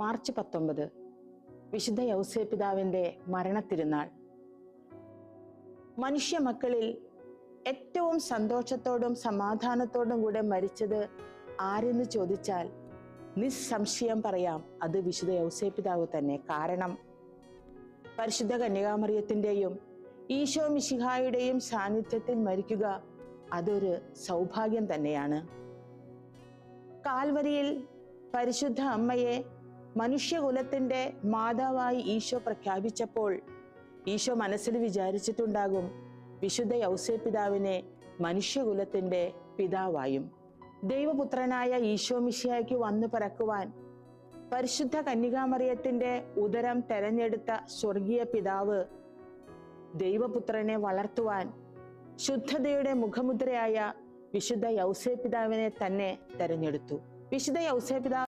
March 19 വിശുദ്ധ യൗസേപ്പിതാവിൻ്റെ മരണത്തിരുന്നാൾ. മനുഷ്യ മക്കളിൽ ഏറ്റവും സന്തോഷത്തോടും സമാധാനത്തോടും കൂടെ മരിച്ചത് ആരെന്ന് ചോദിച്ചാൽ നിസ്സംശയം പറയാം, അത് വിശുദ്ധ യൗസേപ്പിതാവ് തന്നെ. കാരണം പരിശുദ്ധ കന്യകാമറിയത്തിൻ്റെയും ഈശോ മിശിഹായുടെയും സാന്നിധ്യത്തിൽ മരിക്കുക അതൊരു സൗഭാഗ്യം തന്നെയാണ്. കാൽവരിയിൽ പരിശുദ്ധ അമ്മയെ മനുഷ്യകുലത്തിൻ്റെ മാതാവായി ഈശോ പ്രഖ്യാപിച്ചപ്പോൾ ഈശോ മനസ്സിൽ വിചാരിച്ചിട്ടുണ്ടാകും വിശുദ്ധ യൗസേപ്പിതാവിനെ മനുഷ്യകുലത്തിൻ്റെ പിതാവായും. ദൈവപുത്രനായ ഈശോ മിശിഹായ്ക്ക് വന്നു പിറക്കുവാൻ പരിശുദ്ധ കന്യകാമറിയത്തിൻ്റെ ഉദരം തെരഞ്ഞെടുത്ത സ്വർഗീയ പിതാവ് ദൈവപുത്രനെ വളർത്തുവാൻ ശുദ്ധതയുടെ മുഖമുദ്രയായ വിശുദ്ധ യൗസേപ്പിതാവിനെ തന്നെ തെരഞ്ഞെടുത്തു. വിശുദ്ധ യൗസേപ്പിതാവ്